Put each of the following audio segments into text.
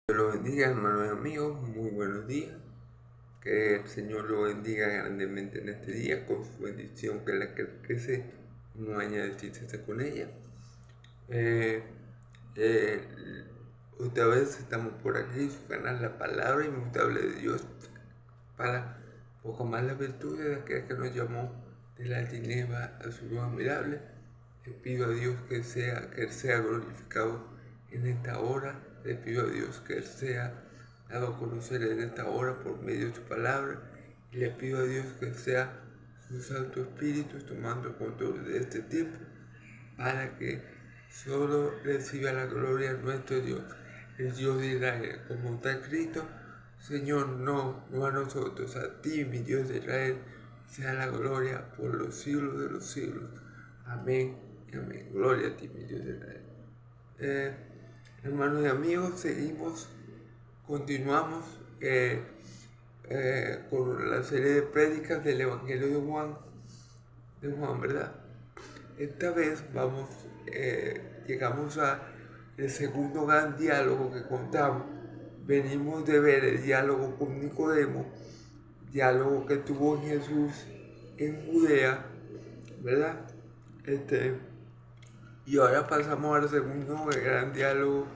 Dios lo bendiga, hermanos y amigos, muy buenos días. Que el Señor lo bendiga grandemente en este día, con su bendición que la que crece y no añade tristeza con ella. Otra vez estamos por aquí, su canal La Palabra Inmutable de Dios, para proclamar las virtudes de aquel que nos llamó de la tiniebla a su luz admirable. Le pido a Dios que Él sea glorificado en esta hora. Le pido a Dios que Él sea dado a conocer en esta hora por medio de su palabra. Y le pido a Dios que sea su Santo Espíritu tomando control de este tiempo para que solo reciba la gloria a nuestro Dios, el Dios de Israel, como está escrito: Señor, no a nosotros, a ti, mi Dios de Israel, sea la gloria por los siglos de los siglos. Amén y amén. Gloria a ti, mi Dios de Israel. Hermanos y amigos, continuamos con la serie de prédicas del Evangelio de Juan, ¿verdad? Esta vez llegamos al segundo gran diálogo que contamos. Venimos de ver el diálogo con Nicodemo, diálogo que tuvo Jesús en Judea, ¿verdad? Y ahora pasamos al segundo gran diálogo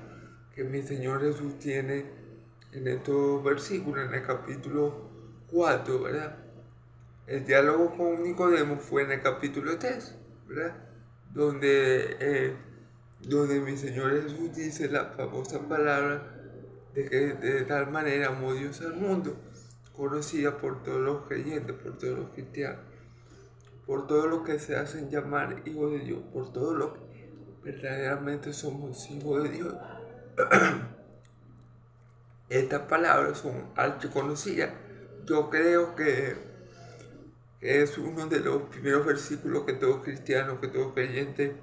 que mi Señor Jesús tiene en estos versículos, en el capítulo 4, ¿verdad? El diálogo con Nicodemo fue en el capítulo 3, ¿verdad? Donde mi Señor Jesús dice la famosa palabra de que de tal manera amó Dios al mundo, conocida por todos los creyentes, por todos los cristianos, por todos los que se hacen llamar hijos de Dios, por todos los que verdaderamente somos hijos de Dios. Estas palabras son archiconocidas. Yo creo que es uno de los primeros versículos que todo cristiano, que todo creyente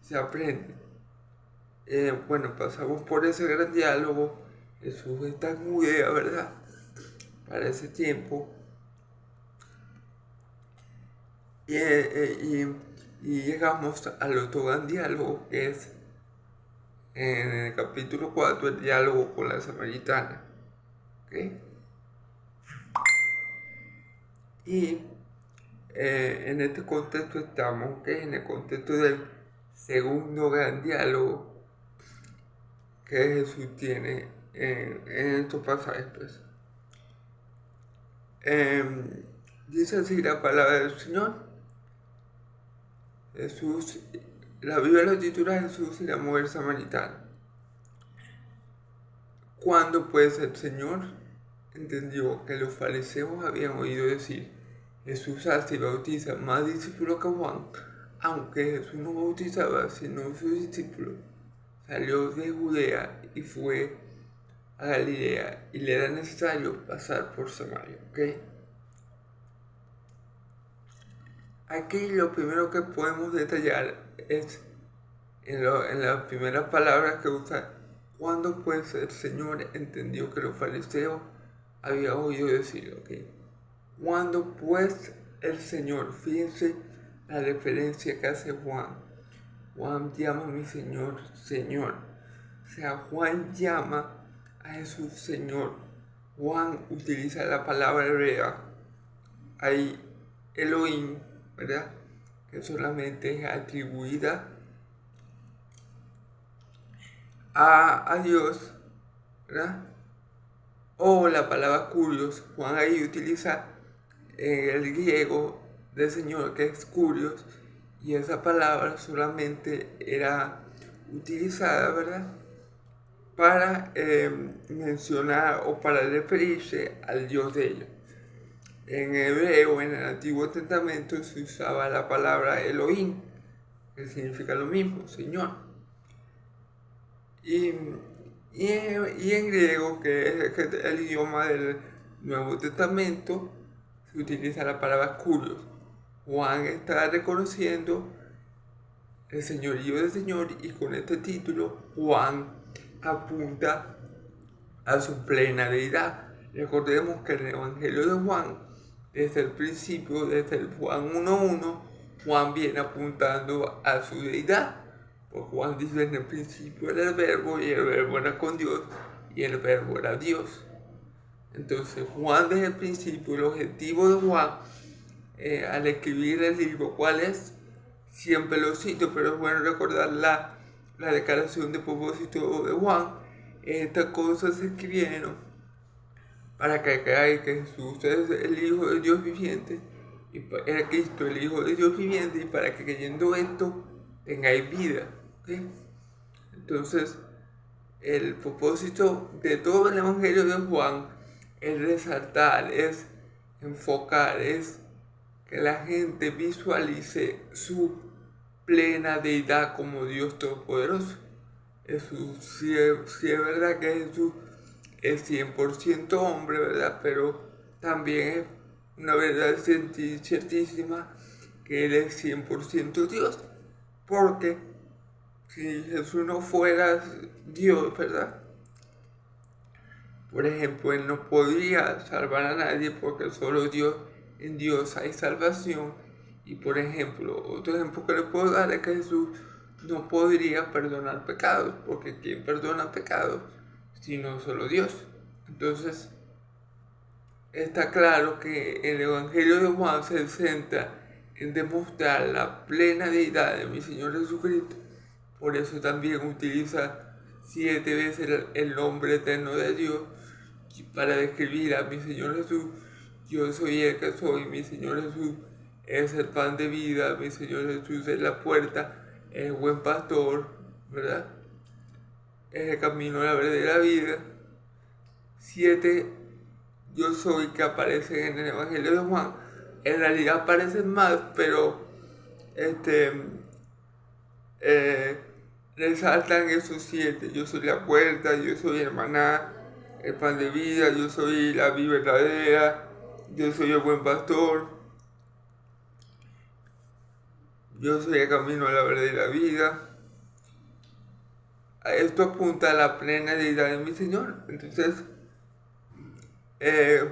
se aprende. Bueno, pasamos por ese gran diálogo. Jesús está en Judea, ¿verdad? Para ese tiempo. Y llegamos al otro gran diálogo, que es en el capítulo 4, el diálogo con la samaritana. ¿Okay? Y en este contexto estamos, ¿okay? En el contexto del segundo gran diálogo que Jesús tiene en estos pasajes. Pues. Dice así la palabra del Señor. Jesús, la Biblia lo titula Jesús y la mujer samaritana. Cuando pues el Señor entendió que los fariseos habían oído decir: Jesús hace y bautiza más discípulos que Juan, aunque Jesús no bautizaba sino sus discípulos, salió de Judea y fue a Galilea, y le era necesario pasar por Samaria. ¿Okay? Aquí lo primero que podemos detallar es en las primeras palabras que usa: cuando pues el Señor entendió que los fariseos habían oído decir. ¿Okay? Cuando pues el Señor, fíjense la referencia que hace Juan. Juan llama a mi Señor, Señor. O sea, Juan llama a Jesús Señor. Juan utiliza la palabra hebrea, ahí Elohim, ¿verdad? Que solamente es atribuida a Dios, ¿verdad? O la palabra curios. Juan ahí utiliza el griego del Señor, que es curios, y esa palabra solamente era utilizada, ¿verdad?, para mencionar o para referirse al Dios de ellos. En hebreo, en el Antiguo Testamento, se usaba la palabra Elohim, que significa lo mismo, Señor. Y en griego, que es el idioma del Nuevo Testamento, se utiliza la palabra curios. Juan está reconociendo el señorío del Señor, y con este título Juan apunta a su plena deidad. Recordemos que en el Evangelio de Juan, desde el principio, desde el Juan 1.1, Juan viene apuntando a su deidad. Pues Juan dice: en el principio era el verbo, y el verbo era con Dios, y el verbo era Dios. Entonces Juan desde el principio, el objetivo de Juan al escribir el libro, ¿cuál es? Siempre lo cito, pero es bueno recordar la declaración de propósito de Juan. Estas cosas se escribieron para que creáis que Jesús es el Hijo de Dios viviente, y era Cristo el Hijo de Dios viviente, y para que creyendo esto tengáis vida. ¿Okay? Entonces, el propósito de todo el Evangelio de Juan es resaltar, es enfocar, es que la gente visualice su plena deidad como Dios Todopoderoso. Jesús, sí es verdad que Jesús es 100% hombre, ¿verdad? Pero también es una verdad ciertísima que Él es 100% Dios. Porque si Jesús no fuera Dios, ¿verdad? Por ejemplo, Él no podría salvar a nadie porque solo en Dios hay salvación. Y por ejemplo, otro ejemplo que le puedo dar es que Jesús no podría perdonar pecados, porque ¿quién perdona pecados? Sino solo Dios. Entonces, está claro que el Evangelio de Juan se centra en demostrar la plena deidad de mi Señor Jesucristo. Por eso también utiliza 7 veces el nombre eterno de Dios para describir a mi Señor Jesús. Yo soy el que soy, mi Señor Jesús es el pan de vida, mi Señor Jesús es la puerta, es el buen pastor, ¿verdad? Es el camino, la verdad y la vida. 7 yo soy que aparecen en el Evangelio de Juan. En realidad aparecen más, pero resaltan esos 7. Yo soy la puerta, yo soy el maná, el pan de vida, yo soy la vida verdadera, yo soy el buen pastor, yo soy el camino, la verdad y la vida. Esto apunta a la plena deidad de mi Señor. Entonces,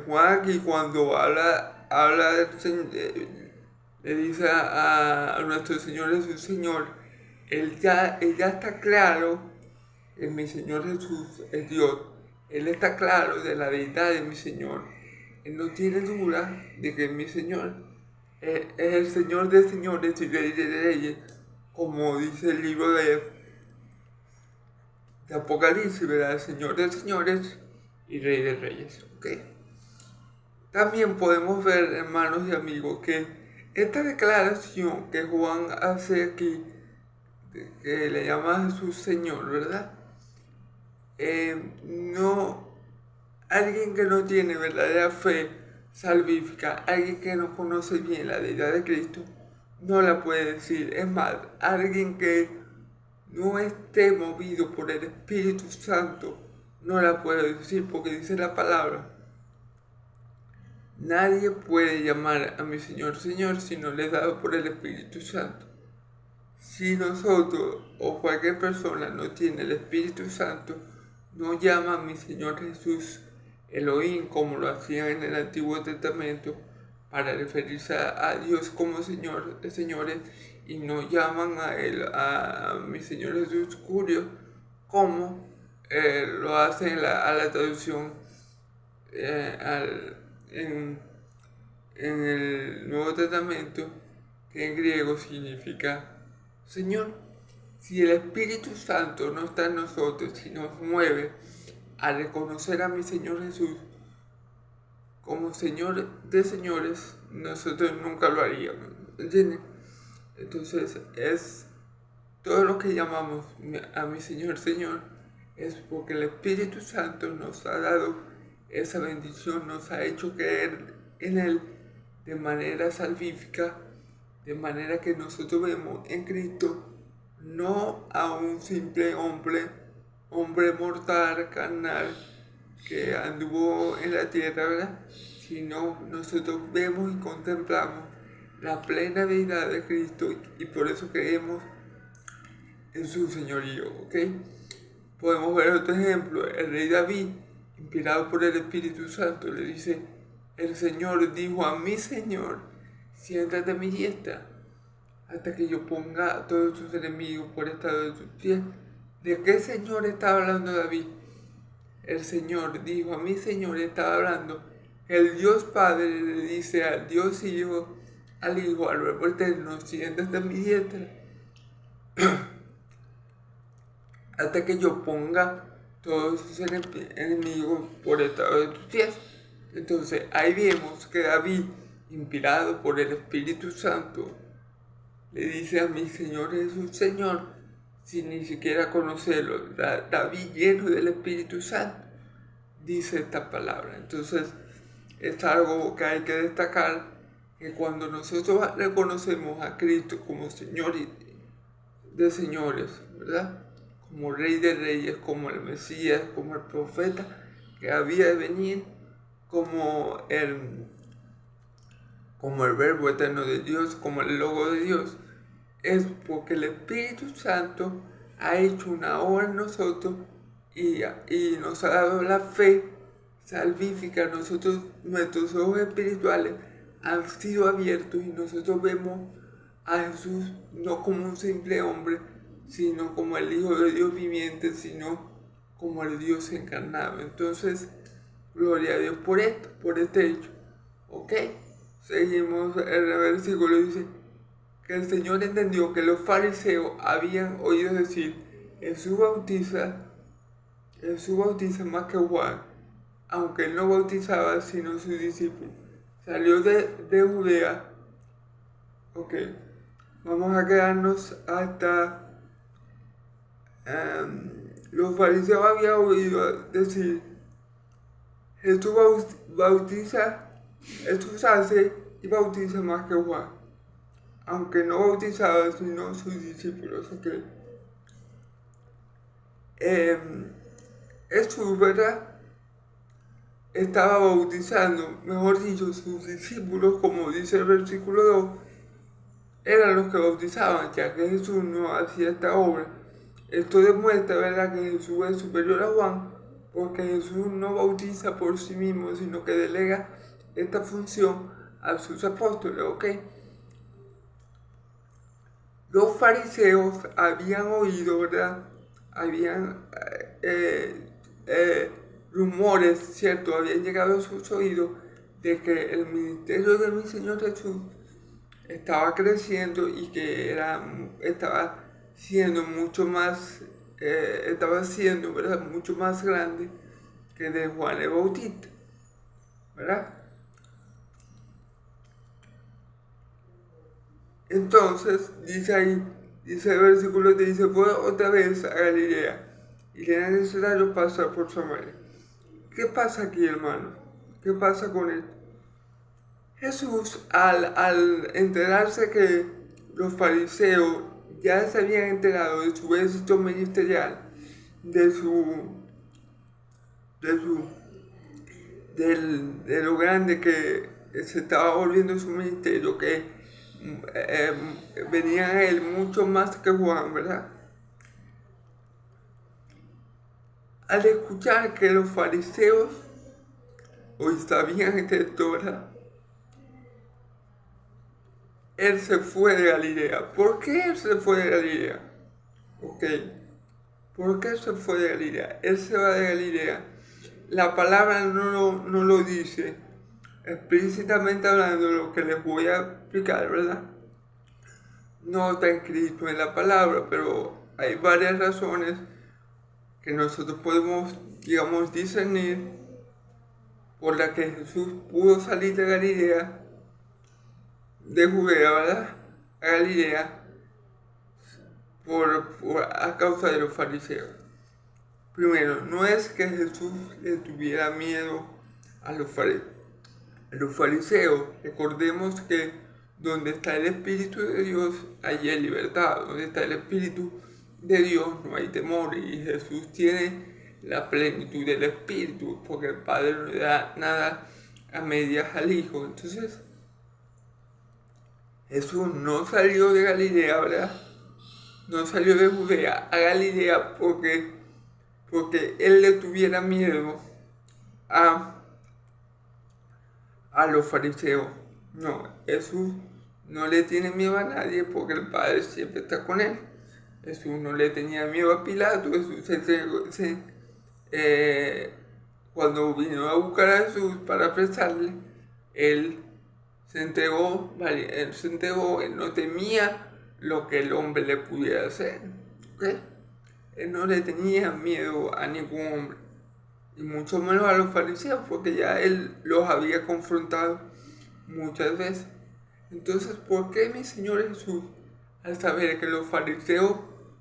Juan aquí cuando habla del Señor, le dice a nuestro Señor Jesús, Señor, él ya está claro que mi Señor Jesús es Dios. Él está claro de la deidad de mi Señor. Él no tiene duda de que mi Señor es el Señor de señores y Rey de reyes, como dice el libro de Apocalipsis, ¿verdad? El Señor de señores y Rey de reyes. ¿Okay? También podemos ver, hermanos y amigos, que esta declaración que Juan hace aquí, que le llama a Jesús Señor, ¿verdad? Alguien que no tiene verdadera fe salvífica, alguien que no conoce bien la deidad de Cristo, no la puede decir. Es más, alguien que no esté movido por el Espíritu Santo, no la puede decir, porque dice la palabra: nadie puede llamar a mi Señor Señor si no le es dado por el Espíritu Santo. Si nosotros o cualquier persona no tiene el Espíritu Santo, no llama a mi Señor Jesús Elohim, como lo hacían en el Antiguo Testamento, para referirse a Dios como Señor de señores, y no llaman a él, a mi Señor Jesús Curio, como lo hace a la traducción en el Nuevo Testamento, que en griego significa Señor. Si el Espíritu Santo no está en nosotros, si nos mueve a reconocer a mi Señor Jesús como Señor de señores, nosotros nunca lo haríamos, ¿entienden? Entonces, es todo lo que llamamos a mi Señor Señor, es porque el Espíritu Santo nos ha dado esa bendición, nos ha hecho creer en Él de manera salvífica, de manera que nosotros vemos en Cristo no a un simple hombre mortal, carnal, que anduvo en la tierra, ¿verdad? Sino nosotros vemos y contemplamos la plena deidad de Cristo, y por eso creemos en su señorío, ¿ok? Podemos ver otro ejemplo. El rey David, inspirado por el Espíritu Santo, le dice: el Señor dijo a mi Señor, siéntate a mi diestra, hasta que yo ponga a todos sus enemigos por estado de sus pies. ¿De qué Señor está hablando David? el Señor dijo a mi Señor, estaba hablando, el Dios Padre le dice al Dios Hijo, al Hijo, al Verbo Eterno, siéntate a mi diestra, hasta que yo ponga todos sus enemigos por estado de tus pies. Entonces ahí vemos que David, inspirado por el Espíritu Santo, le dice a mi Señor Jesús, Señor, sin ni siquiera conocerlo. David, lleno del Espíritu Santo, dice esta palabra. Entonces es algo que hay que destacar, que cuando nosotros reconocemos a Cristo como Señor de señores, ¿verdad? Como Rey de reyes, como el Mesías, como el profeta que había de venir, como el Verbo Eterno de Dios, como el Logo de Dios, es porque el Espíritu Santo ha hecho una obra en nosotros y nos ha dado la fe salvífica. Nuestros ojos espirituales han sido abiertos y nosotros vemos a Jesús no como un simple hombre, sino como el Hijo de Dios viviente, sino como el Dios encarnado. Entonces, gloria a Dios por esto, por este hecho. ¿Ok? Seguimos, el versículo dice que el Señor entendió que los fariseos habían oído decir, Jesús bautiza más que Juan, aunque él no bautizaba sino sus discípulos. Salió de Judea. Ok, vamos a quedarnos hasta... los fariseos habían oído decir, Jesús hace y bautiza más que Juan, aunque no bautizaba sino sus discípulos. Okay. Jesús, ¿verdad? Estaba bautizando, mejor dicho, sus discípulos, como dice el versículo 2, eran los que bautizaban, ya que Jesús no hacía esta obra. Esto demuestra, ¿verdad?, que Jesús es superior a Juan, porque Jesús no bautiza por sí mismo, sino que delega esta función a sus apóstoles, ¿ok? Los fariseos habían oído, ¿verdad? Habían rumores, ¿cierto? Habían llegado a sus oídos de que el ministerio de mi Señor Jesús estaba creciendo y que estaba siendo mucho más, ¿verdad?, mucho más grande que de Juan el Bautista, ¿verdad? Entonces, dice el versículo, te dice, fue otra vez a Galilea y le era necesario pasar por Samaria. ¿Qué pasa aquí, hermano? ¿Qué pasa con esto? Jesús, al enterarse que los fariseos ya se habían enterado de su éxito ministerial, de lo grande que se estaba volviendo su ministerio, que venían a él mucho más que Juan, ¿verdad? Al escuchar que los fariseos hoy sabían esto, ¿verdad?, él se fue de Galilea. ¿Por qué él se fue de Galilea? Ok. ¿Por qué se fue de Galilea? Él se va de Galilea. La palabra no lo dice explícitamente hablando, lo que les voy a explicar, ¿verdad? No está escrito en la palabra, pero hay varias razones que nosotros podemos, digamos, discernir por las que Jesús pudo salir de Galilea, de Judea, ¿verdad?, a Galilea, a causa de los fariseos. Primero, no es que Jesús le tuviera miedo a los fariseos. Recordemos que donde está el Espíritu de Dios, allí hay libertad. Donde está el Espíritu de Dios, no hay temor. Y Jesús tiene la plenitud del Espíritu, porque el Padre no le da nada a medias al Hijo. Entonces, Jesús no salió de Galilea, ¿verdad? No salió de Judea a Galilea porque él le tuviera miedo a los fariseos. No, Jesús no le tiene miedo a nadie porque el Padre siempre está con él. Jesús no le tenía miedo a Pilato. Jesús se cuando vino a buscar a Jesús para apresarle, él él se entregó, él no temía lo que el hombre le pudiera hacer, ¿ok? Él no le tenía miedo a ningún hombre, y mucho menos a los fariseos, porque ya él los había confrontado muchas veces. Entonces, ¿por qué mi Señor Jesús, al saber que los fariseos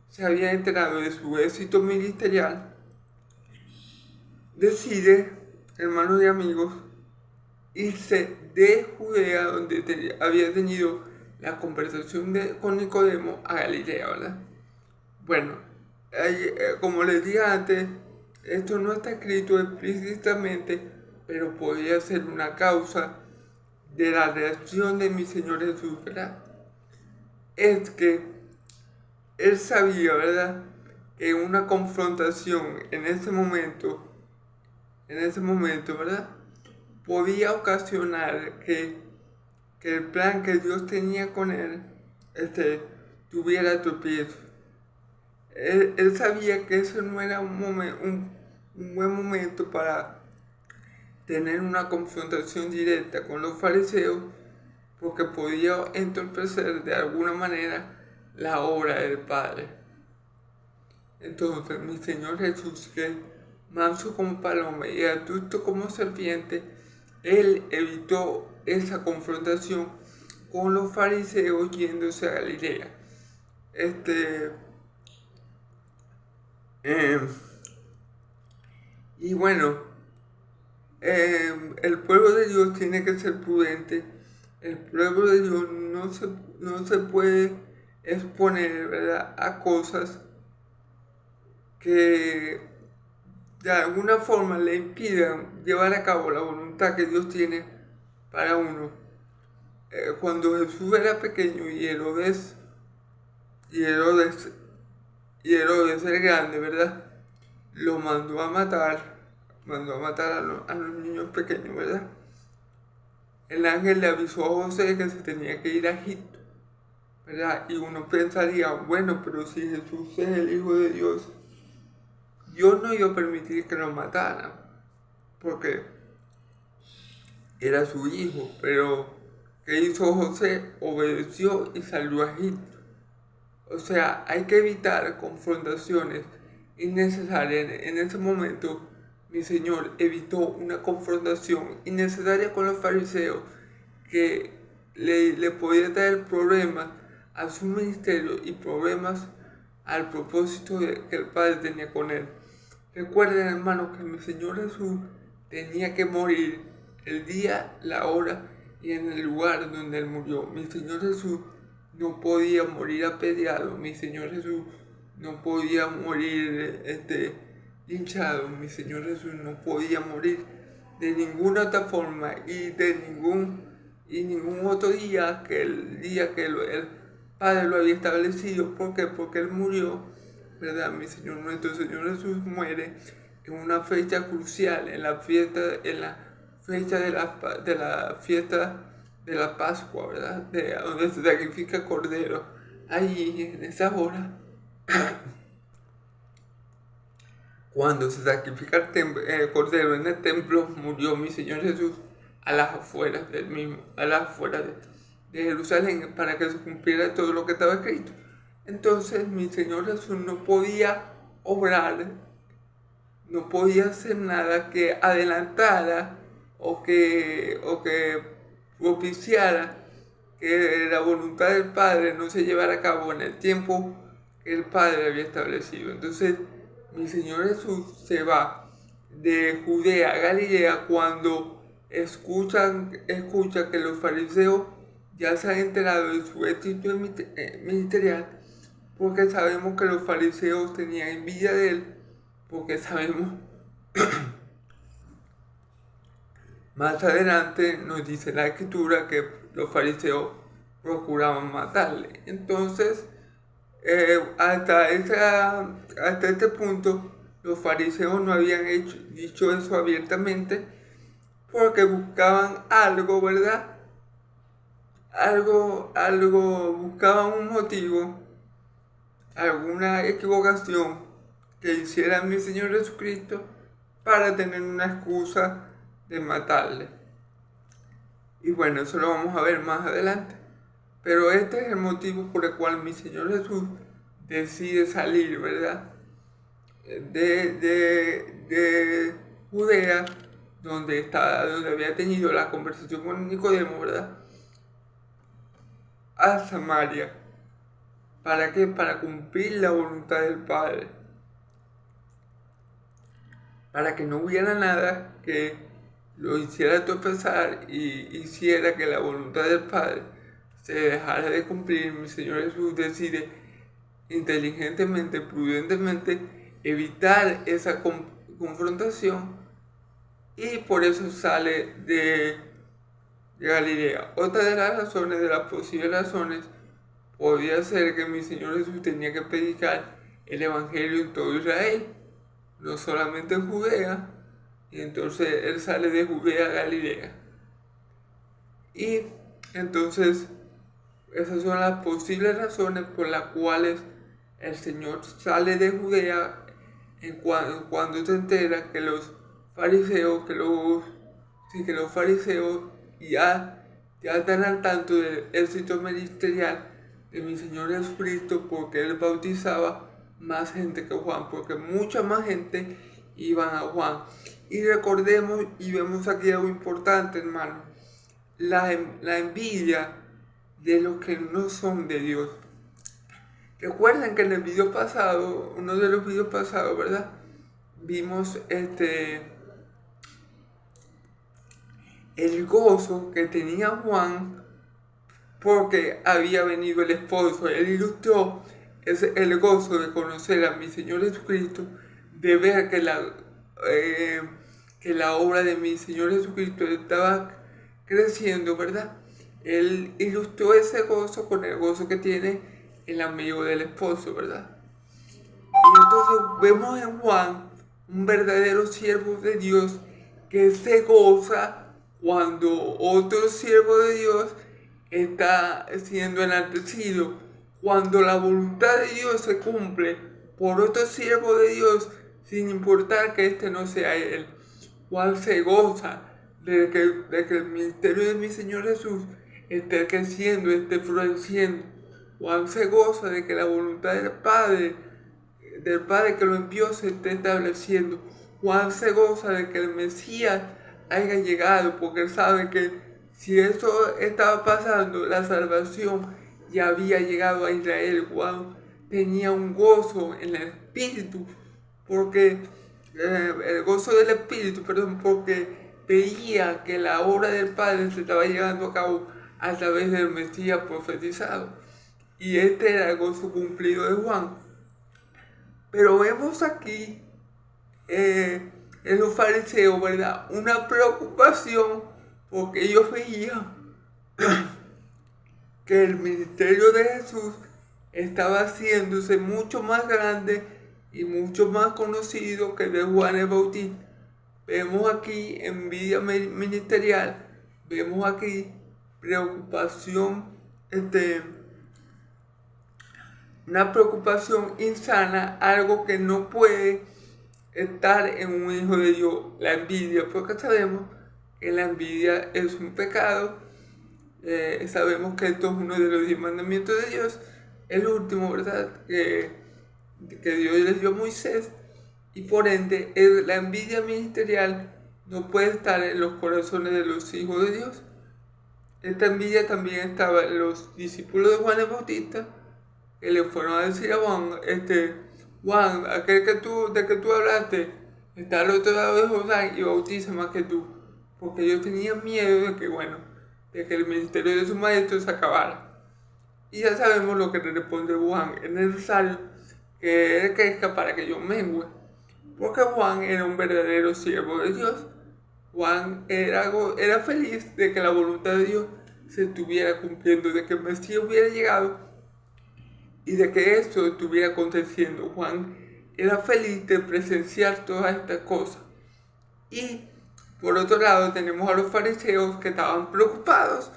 se habían enterado de su éxito ministerial, decide, hermanos y amigos, irse de Judea, donde había tenido la conversación con Nicodemo, a Galilea, ¿verdad? Bueno, como les dije antes, esto no está escrito explícitamente, pero podría ser una causa de la reacción de mi Señor Jesús, ¿verdad? Es que él sabía, ¿verdad?, que una confrontación en ese momento, ¿verdad?, podía ocasionar que el plan que Dios tenía con él tuviera tropiezo. Él sabía que ese no era un buen momento para tener una confrontación directa con los fariseos, porque podía entorpecer de alguna manera la obra del Padre. Entonces mi Señor Jesús, que manso como paloma y astuto como serpiente, él evitó esa confrontación con los fariseos yéndose a Galilea. Y bueno, el pueblo de Dios tiene que ser prudente. El pueblo de Dios no se puede exponer, ¿verdad?, a cosas que de alguna forma le impidan llevar a cabo la voluntad que Dios tiene para uno. Cuando Jesús era pequeño y Herodes el grande, ¿verdad?, lo mandó a matar a los niños pequeños, ¿verdad? El ángel le avisó a José que se tenía que ir a Egipto, ¿verdad? Y uno pensaría, bueno, pero si Jesús es el Hijo de Dios, Dios no iba a permitir que lo mataran, porque era su hijo. Pero ¿qué hizo José? Obedeció y salió a Egipto. O sea, hay que evitar confrontaciones innecesarias. En ese momento, mi Señor evitó una confrontación innecesaria con los fariseos que le podía traer problemas a su ministerio y problemas al propósito que el Padre tenía con él. Recuerden, hermanos, que mi Señor Jesús tenía que morir el día, la hora y en el lugar donde él murió. Mi Señor Jesús no podía morir apedreado. Mi Señor Jesús no podía morir linchado. Mi Señor Jesús no podía morir de ninguna otra forma y ningún otro día que el día que el Padre lo había establecido. ¿Por qué? Porque él murió, ¿verdad? Nuestro Señor Jesús muere en una fecha crucial, en la fecha de la fiesta de la Pascua, ¿verdad? Donde se sacrifica cordero. Ahí, en esa hora, cuando se sacrifica el cordero en el templo, murió mi Señor Jesús a las afueras de Jerusalén, para que se cumpliera todo lo que estaba escrito. Entonces mi Señor Jesús no podía obrar, no podía hacer nada que adelantara o que propiciara que la voluntad del Padre no se llevara a cabo en el tiempo que el Padre había establecido. Entonces mi Señor Jesús se va de Judea a Galilea cuando escucha que los fariseos ya se han enterado de su éxito ministerial, porque sabemos que los fariseos tenían envidia de él, porque sabemos más adelante nos dice la Escritura que los fariseos procuraban matarle. Entonces, hasta este punto, los fariseos no habían dicho eso abiertamente, porque buscaban algo, ¿verdad? Buscaban un motivo, alguna equivocación que hiciera mi Señor Jesucristo para tener una excusa de matarle. Y bueno, eso lo vamos a ver más adelante. Pero este es el motivo por el cual mi Señor Jesús decide salir, ¿verdad? De Judea, donde había tenido la conversación con Nicodemo, ¿verdad? A Samaria. ¿Para qué? Para cumplir la voluntad del Padre. Para que no hubiera nada que lo hiciera tropezar y hiciera que la voluntad del Padre se dejara de cumplir. Mi Señor Jesús decide inteligentemente, prudentemente, evitar esa confrontación, y por eso sale de Galilea. Otra de las razones, de las posibles razones, podría ser que mi Señor Jesús tenía que predicar el Evangelio en todo Israel, no solamente en Judea, y entonces Él sale de Judea a Galilea. Y entonces esas son las posibles razones por las cuales el Señor sale de Judea cuando se entera que los fariseos, ya están al tanto del éxito ministerial de mi Señor Jesucristo, porque Él bautizaba más gente que Juan, porque mucha más gente iban a Juan. Y recordemos y vemos aquí algo importante, hermano, la envidia de los que no son de Dios. Recuerden que en el video pasado, uno de los videos pasados, ¿verdad? Vimos el gozo que tenía Juan porque había venido el esposo. Él ilustró el gozo de conocer a mi Señor Jesucristo, de ver que la obra de mi Señor Jesucristo estaba creciendo, ¿verdad? Él ilustró ese gozo con el gozo que tiene el amigo del esposo, ¿verdad? Y entonces vemos en Juan un verdadero siervo de Dios que se goza cuando otro siervo de Dios está siendo enaltecido, cuando la voluntad de Dios se cumple por otro siervo de Dios, sin importar que este no sea él. Juan se goza de que el ministerio de mi Señor Jesús esté creciendo, esté floreciendo. Juan se goza de que la voluntad del Padre que lo envió se esté estableciendo. Juan se goza de que el Mesías haya llegado, porque él sabe que si eso estaba pasando, la salvación ya había llegado a Israel. Juan tenía un gozo en el Espíritu, porque porque veía que la obra del Padre se estaba llevando a cabo a través del Mesías profetizado. Y este era el gozo cumplido de Juan. Pero vemos aquí en los fariseos, ¿verdad?, una preocupación, porque ellos veían que el ministerio de Jesús estaba haciéndose mucho más grande y mucho más conocido que el de Juan el Bautista. Vemos aquí envidia ministerial, vemos aquí preocupación, una preocupación insana, algo que no puede estar en un hijo de Dios, la envidia, porque sabemos que la envidia es un pecado. Sabemos que esto es uno de los 10 mandamientos de Dios, el último, ¿verdad?, que Dios les dio a Moisés, y por ende la envidia ministerial no puede estar en los corazones de los hijos de Dios. Esta envidia también estaba en los discípulos de Juan el Bautista, que le fueron a decir a Juan, Juan, aquel de que tú hablaste, está al otro lado de Jordán y bautiza más que tú, porque ellos tenían miedo de que el ministerio de su maestro se acabara. Y ya sabemos lo que le responde Juan: es necesario que él crezca para que yo mengue, porque Juan era un verdadero siervo de Dios. Juan era feliz de que la voluntad de Dios se estuviera cumpliendo, de que el Mesías hubiera llegado y de que esto estuviera aconteciendo. Juan era feliz de presenciar todas estas cosas. Y por otro lado tenemos a los fariseos, que estaban preocupados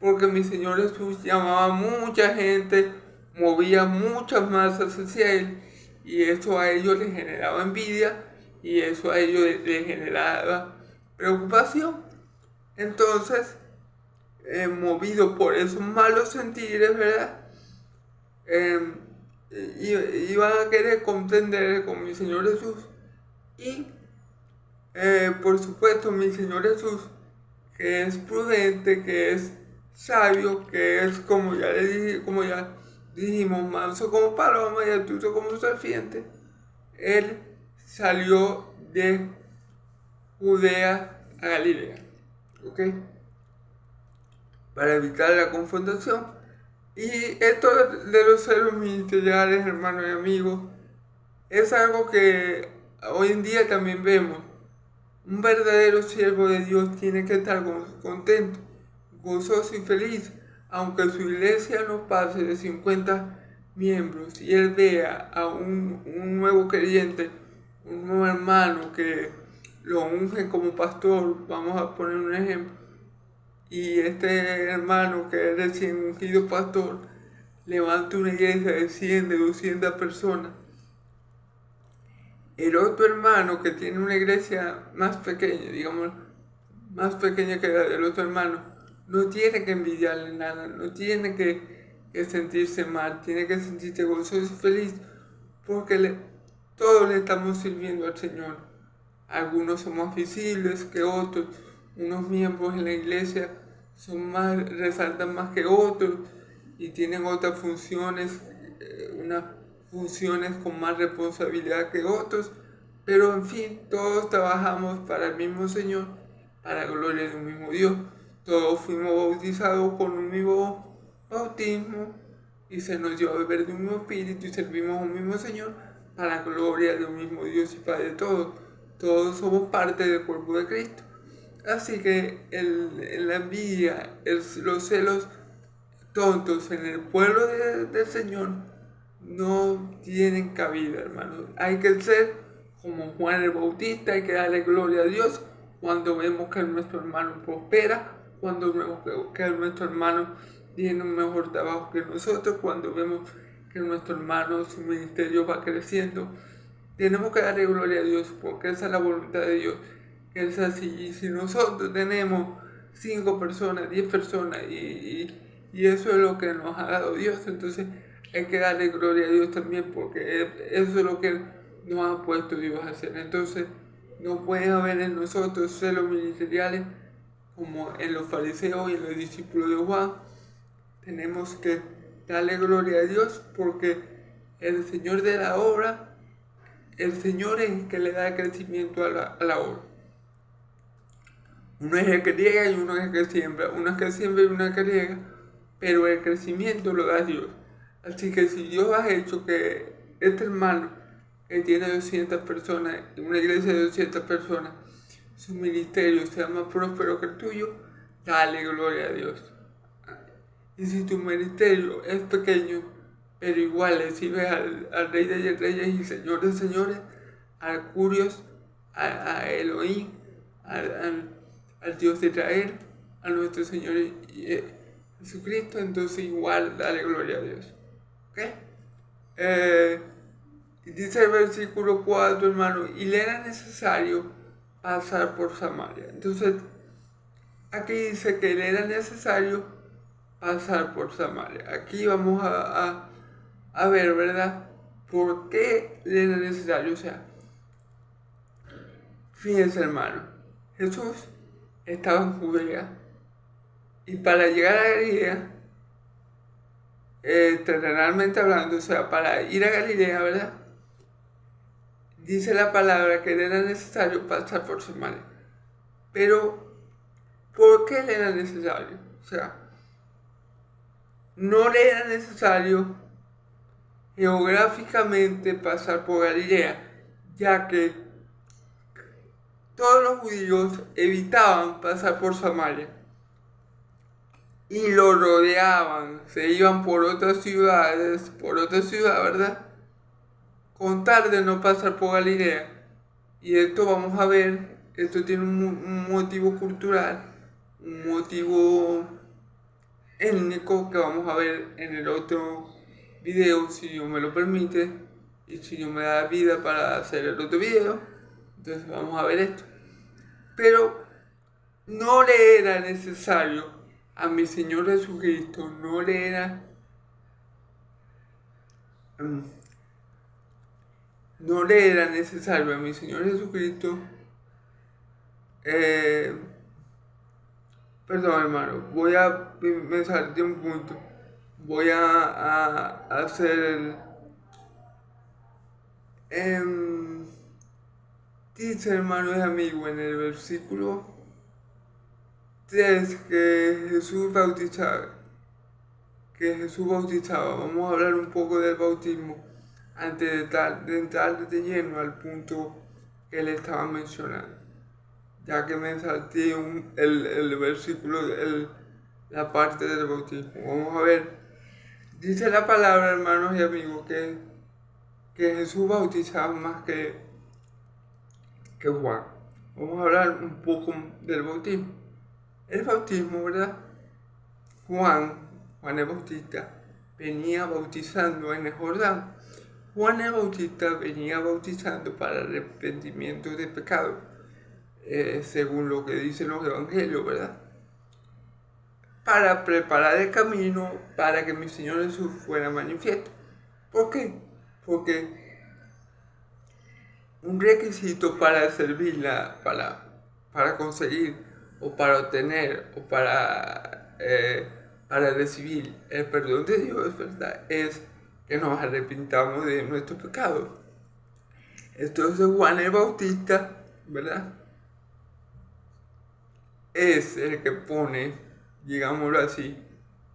porque mi Señor Jesús llamaba a mucha gente, movía muchas masas hacia Él, y eso a ellos les generaba envidia y eso a ellos les generaba preocupación. Entonces, movido por esos malos sentires, ¿verdad? Iban a querer contender con mi Señor Jesús. Y, por supuesto, mi Señor Jesús, que es prudente, que es sabio, que es, como ya dijimos, manso como paloma y astuto como serpiente, él salió de Judea a Galilea, ¿ok? Para evitar la confrontación. Y esto de los celos ministeriales, hermanos y amigos, es algo que hoy en día también vemos. Un verdadero siervo de Dios tiene que estar contento, gozoso y feliz, aunque su iglesia no pase de 50 miembros y él vea a un nuevo creyente, un nuevo hermano que lo ungen como pastor, vamos a poner un ejemplo, y este hermano que es recién ungido pastor levanta una iglesia de 100, de 200 personas. El otro hermano que tiene una iglesia más pequeña, digamos, más pequeña que la del otro hermano, no tiene que envidiarle nada, no tiene que sentirse mal, tiene que sentirse gozoso y feliz, porque todos le estamos sirviendo al Señor. Algunos son más visibles que otros, unos miembros en la iglesia resaltan más que otros y tienen otras funciones, unas funciones con más responsabilidad que otros, pero en fin, todos trabajamos para el mismo Señor, para la gloria de un mismo Dios. Todos fuimos bautizados con un mismo bautismo y se nos dio a beber de un mismo espíritu y servimos a un mismo Señor para la gloria de un mismo Dios y Padre de todos. Todos somos parte del cuerpo de Cristo. Así que la envidia, los celos tontos en el pueblo del Señor no tienen cabida, hermanos. Hay que ser como Juan el Bautista, hay que darle gloria a Dios cuando vemos que nuestro hermano prospera, cuando vemos que nuestro hermano tiene un mejor trabajo que nosotros, cuando vemos que nuestro hermano, su ministerio va creciendo. Tenemos que darle gloria a Dios porque esa es la voluntad de Dios, que es así. Y si nosotros tenemos 5 personas, 10 personas y eso es lo que nos ha dado Dios, entonces hay que darle gloria a Dios también porque eso es lo que nos ha puesto Dios a hacer. Entonces no puede haber en nosotros celos ministeriales como en los fariseos y en los discípulos de Juan. Tenemos que darle gloria a Dios porque el Señor de la obra, el Señor es el que le da crecimiento a la obra. Uno es el que riega y uno es el que siembra. Uno es el que siembra y uno es el que riega, pero el crecimiento lo da Dios. Así que si Dios ha hecho que este hermano que tiene 200 personas, una iglesia de 200 personas, su ministerio sea más próspero que el tuyo, dale gloria a Dios. Y si tu ministerio es pequeño, pero igual le sirves al Rey de Reyes y Señor de Señores, al Curios, a Elohim, al Dios de Israel, a nuestro Señor Jesucristo, entonces igual dale gloria a Dios. ¿Ok? Dice el versículo 4, hermano, y le era necesario pasar por Samaria. Entonces, aquí dice que le era necesario pasar por Samaria. Aquí vamos a ver, ¿verdad? ¿Por qué le era necesario? O sea, fíjense, hermano, Jesús estaba en Judea y para llegar a Galilea, terrenalmente hablando, o sea, para ir a Galilea, ¿verdad? Dice la palabra que le era necesario pasar por Samaria. Pero, ¿por qué le era necesario? O sea, no le era necesario geográficamente pasar por Galilea, ya que todos los judíos evitaban pasar por Samaria y lo rodeaban, se iban por otras ciudades, ¿verdad? Con tal de no pasar por Galilea. Y esto vamos a ver, esto tiene un motivo cultural, un motivo étnico que vamos a ver en el otro video, si Dios me lo permite, y si Dios me da vida para hacer el otro video, Entonces vamos a ver esto. Pero no le era necesario a mi Señor Jesucristo, no le era necesario a mi Señor Jesucristo, perdón hermano, me salté un punto, voy a hacer dice hermano y amigo en el versículo 3 que Jesús bautizaba, vamos a hablar un poco del bautismo antes de entrar de lleno al punto que él estaba mencionando, ya que me salté el versículo, la parte del bautismo. Vamos a ver, dice la palabra, hermanos y amigos, que Jesús bautizaba más que Juan. Vamos a hablar un poco del bautismo. El bautismo, ¿verdad? Juan el Bautista, venía bautizando en el Jordán. Juan el Bautista venía bautizando para arrepentimiento de pecado, según lo que dicen los evangelios, ¿verdad? Para preparar el camino para que mi Señor Jesús fuera manifiesto. ¿Por qué? Porque un requisito para servirla, para conseguir o para obtener o para recibir el perdón de Dios, ¿verdad? Es que nos arrepintamos de nuestros pecados. Entonces Juan el Bautista, ¿verdad? Es el que pone, digámoslo así,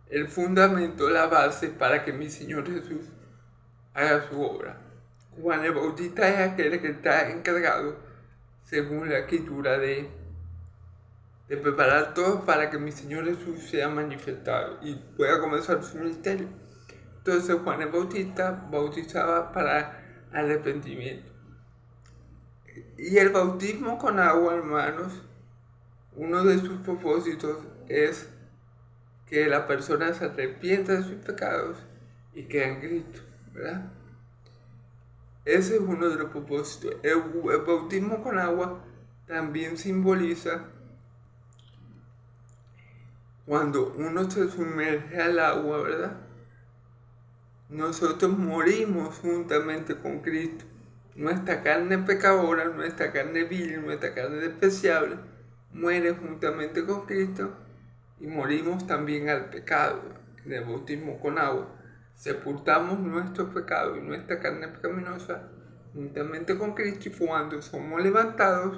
el fundamento, la base para que mi Señor Jesús haga su obra. Juan el Bautista es aquel que está encargado, según la escritura, de preparar todo para que mi Señor Jesús sea manifestado y pueda comenzar su ministerio. Entonces Juan el Bautista bautizaba para arrepentimiento. Y el bautismo con agua, hermanos, uno de sus propósitos es que la persona se arrepienta de sus pecados y quede en Cristo, ¿verdad? Ese es uno de los propósitos. El bautismo con agua también simboliza cuando uno se sumerge al agua, ¿verdad? Nosotros morimos juntamente con Cristo. Nuestra carne pecadora, nuestra carne vil, nuestra carne despreciable, muere juntamente con Cristo y morimos también al pecado. En el bautismo con agua sepultamos nuestros pecados y nuestra carne pecaminosa juntamente con Cristo, y cuando somos levantados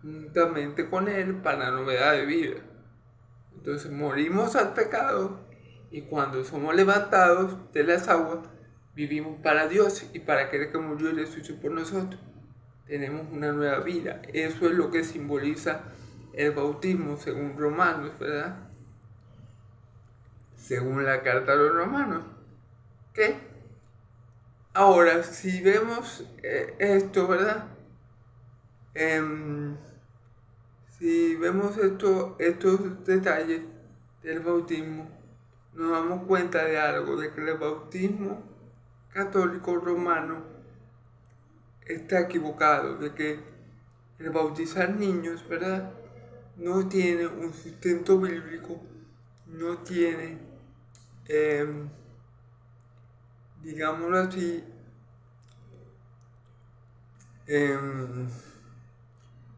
juntamente con Él para novedad de vida. Entonces morimos al pecado y cuando somos levantados de las aguas vivimos para Dios y para aquel que murió y resucitó por nosotros. Tenemos una nueva vida. Eso es lo que simboliza el bautismo según Romanos, ¿verdad? Según la carta a los Romanos. ¿Qué? Ahora, si vemos esto, ¿verdad? Si vemos estos detalles del bautismo, nos damos cuenta de algo, de que el bautismo católico romano está equivocado, de que el bautizar niños, ¿verdad?, no tiene un sustento bíblico, no tiene, digámoslo así,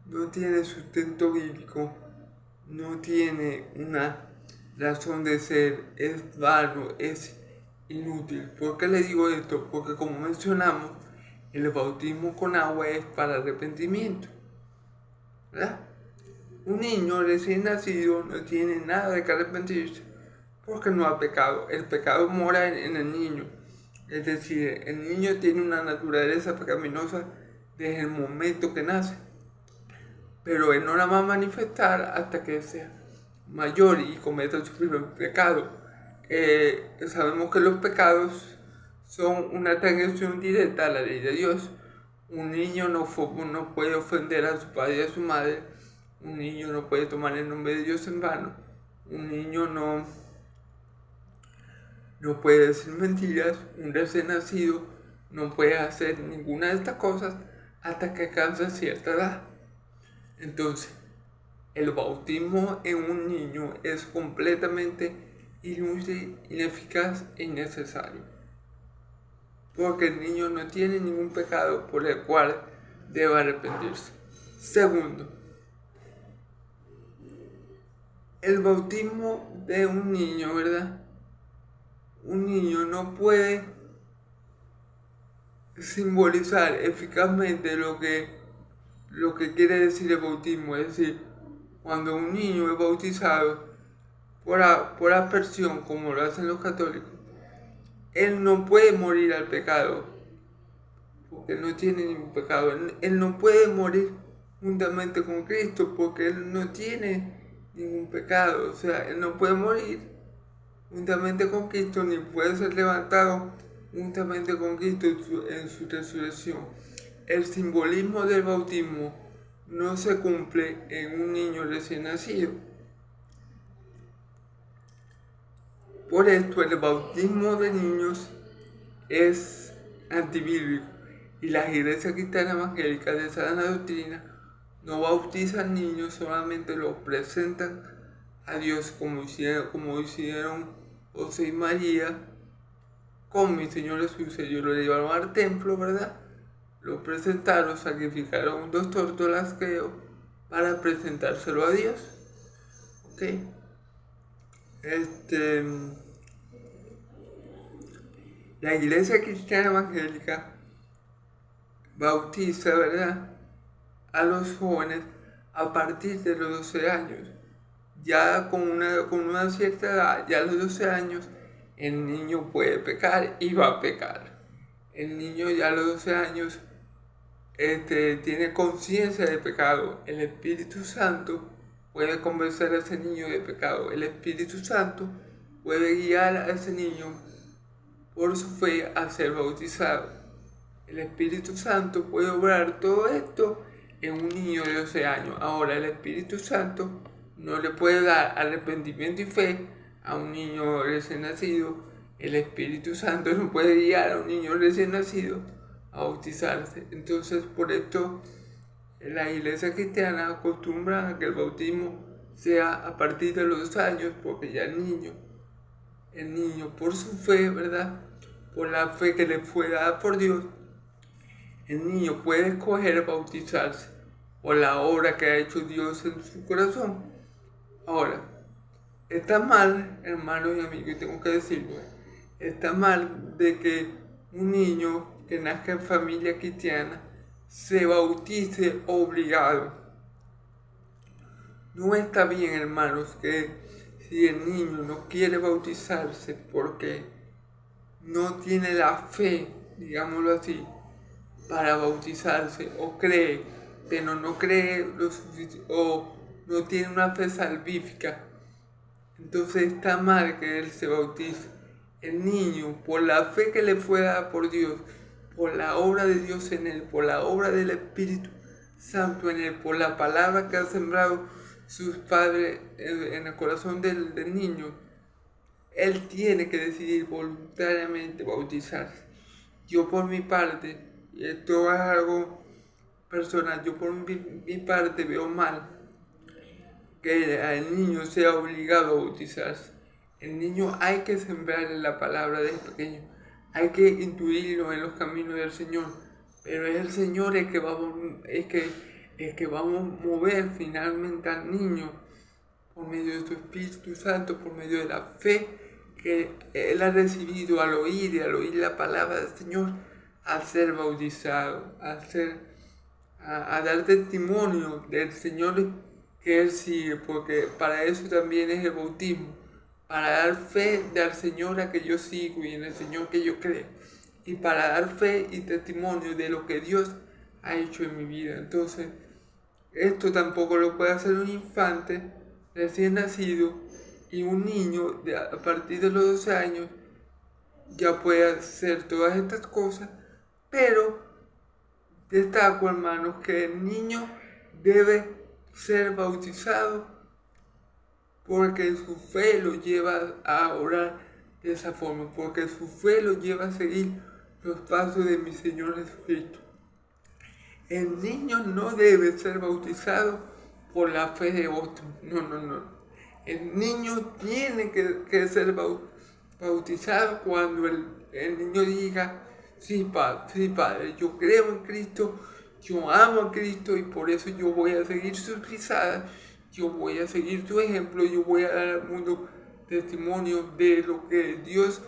no tiene sustento bíblico, no tiene una razón de ser, es vano, es inútil. ¿Por qué le digo esto? Porque como mencionamos, el bautismo con agua es para arrepentimiento, ¿verdad? Un niño recién nacido no tiene nada de que arrepentirse porque no ha pecado. El pecado mora en el niño. Es decir, el niño tiene una naturaleza pecaminosa desde el momento que nace. Pero él no la va a manifestar hasta que sea mayor y cometa su primer pecado. Sabemos que los pecados son una transgresión directa a la ley de Dios. Un niño no puede ofender a su padre y a su madre. Un niño no puede tomar el nombre de Dios en vano. Un niño no puede decir mentiras. Un recién nacido no puede hacer ninguna de estas cosas hasta que alcanza cierta edad. Entonces, el bautismo en un niño es completamente inútil, ineficaz e innecesario, porque el niño no tiene ningún pecado por el cual deba arrepentirse. Segundo, el bautismo de un niño, ¿verdad? Un niño no puede simbolizar eficazmente lo que quiere decir el bautismo. Es decir, cuando un niño es bautizado por aspersión, como lo hacen los católicos, él no puede morir al pecado, porque no tiene ningún pecado. Él no puede morir juntamente con Cristo, porque él no tiene ningún pecado. O sea, él no puede morir juntamente con Cristo, ni puede ser levantado juntamente con Cristo en su resurrección. El simbolismo del bautismo no se cumple en un niño recién nacido. Por esto el bautismo de niños es antibíblico, y las iglesias cristianas evangélicas de sana doctrina no bautizan niños, solamente los presentan a Dios como hicieron José y María con mi Señor Jesús. Ellos lo llevaron al templo, ¿verdad? Lo presentaron, sacrificaron 2 tórtolas, creo, para presentárselo a Dios. ¿Ok? La iglesia cristiana evangélica bautiza, ¿verdad?, a los jóvenes a partir de los 12 años. Ya con una cierta edad, ya a los 12 años, el niño puede pecar y va a pecar. El niño ya a los 12 años tiene conciencia de pecado. El Espíritu Santo puede convencer a ese niño de pecado. El Espíritu Santo puede guiar a ese niño por su fe a ser bautizado. El Espíritu Santo puede obrar todo esto en un niño de 12 años. Ahora, el Espíritu Santo no le puede dar arrepentimiento y fe a un niño recién nacido. El Espíritu Santo no puede guiar a un niño recién nacido a bautizarse. Entonces, por esto, la iglesia cristiana acostumbra a que el bautismo sea a partir de los 2 años, porque ya el niño por su fe, ¿verdad?, por la fe que le fue dada por Dios, el niño puede escoger bautizarse por la obra que ha hecho Dios en su corazón. Ahora, está mal, hermanos y amigos, y tengo que decirlo, está mal de que un niño que nazca en familia cristiana se bautice obligado. No está bien, hermanos, que si el niño no quiere bautizarse porque no tiene la fe, digámoslo así, para bautizarse, o cree, pero no cree lo suficiente, o no tiene una fe salvífica, entonces está mal que él se bautice. El niño, por la fe que le fue dada por Dios, por la obra de Dios en él, por la obra del Espíritu Santo en él, por la palabra que ha sembrado sus padres en el corazón del niño, él tiene que decidir voluntariamente bautizarse. Yo por mi parte, y esto es algo personal, yo por mi parte veo mal que el niño sea obligado a bautizarse. El niño hay que sembrarle la palabra desde pequeño, hay que intuirlo en los caminos del Señor, pero es el Señor el que va a mover finalmente al niño por medio de su Espíritu Santo, por medio de la fe que él ha recibido al oír la palabra del Señor, a ser bautizado, a dar testimonio del Señor que él sigue, porque para eso también es el bautismo, para dar fe del Señor a que yo sigo y en el Señor que yo creo, y para dar fe y testimonio de lo que Dios ha hecho en mi vida. Entonces, esto tampoco lo puede hacer un infante recién nacido, y un niño a partir de los 12 años ya puede hacer todas estas cosas, pero destaco, hermanos, que el niño debe ser bautizado porque su fe lo lleva a orar de esa forma, porque su fe lo lleva a seguir los pasos de mi Señor Jesucristo. El niño no debe ser bautizado por la fe de otro. No. El niño tiene que ser bautizado cuando el niño diga, sí padre, yo creo en Cristo, yo amo a Cristo y por eso yo voy a seguir sus pisadas, yo voy a seguir su ejemplo, yo voy a dar al mundo testimonio de lo que Dios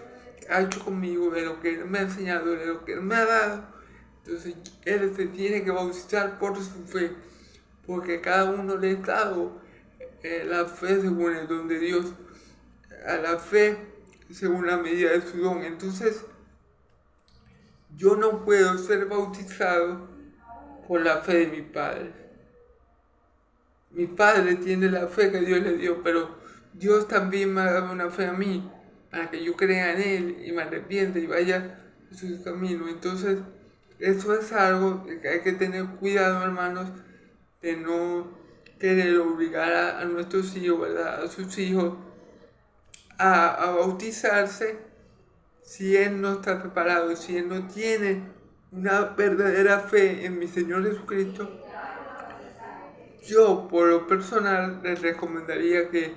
ha hecho conmigo, de lo que Él me ha enseñado, de lo que Él me ha dado. Entonces Él se tiene que bautizar por su fe, porque cada uno le ha dado la fe según el don de Dios, a la fe según la medida de su don. Entonces yo no puedo ser bautizado por la fe de mi padre. Mi padre tiene la fe que Dios le dio, pero Dios también me ha dado una fe a mí, para que yo crea en Él y me arrepienta y vaya a sus caminos. Entonces, eso es algo que hay que tener cuidado, hermanos, de no querer obligar a nuestros hijos, ¿verdad? A sus hijos a bautizarse si Él no está preparado, si Él no tiene una verdadera fe en mi Señor Jesucristo. Yo, por lo personal, les recomendaría que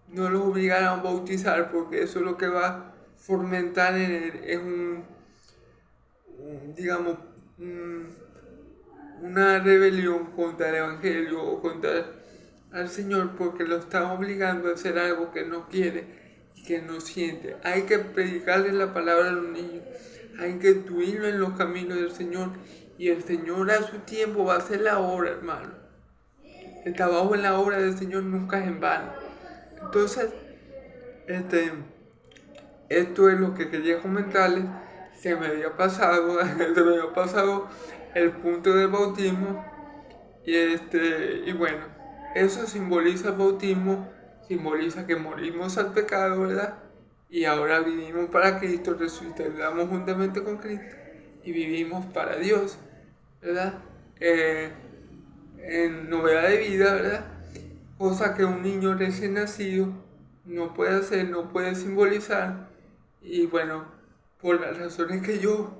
no los obligaran a bautizar, porque eso lo que va a fomentar en él es una rebelión contra el Evangelio o contra al Señor, porque lo están obligando a hacer algo que no quiere y que no siente. Hay que predicarle la palabra a los niños, hay que instruirlo en los caminos del Señor, y el Señor a su tiempo va a hacer la obra, hermano. El trabajo en la obra del Señor nunca es en vano. Entonces, esto es lo que quería comentarles. Se me había pasado el punto del bautismo. Y bueno, eso simboliza el bautismo, simboliza que morimos al pecado, ¿verdad? Y ahora vivimos para Cristo, resucitamos juntamente con Cristo y vivimos para Dios, ¿verdad? En novedad de vida, ¿verdad? Cosa que un niño recién nacido no puede hacer, no puede simbolizar. Y bueno, por las razones que yo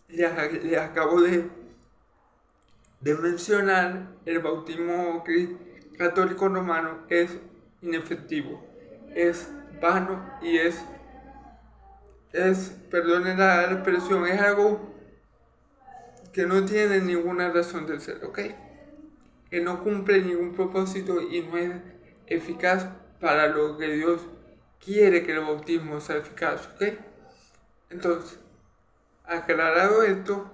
les acabo de mencionar, el bautismo católico romano es inefectivo, es vano y perdonen la expresión, es algo que no tiene ninguna razón de ser, ¿ok? Que no cumple ningún propósito y no es eficaz para lo que Dios quiere que el bautismo sea eficaz, ¿ok? Entonces, aclarado esto,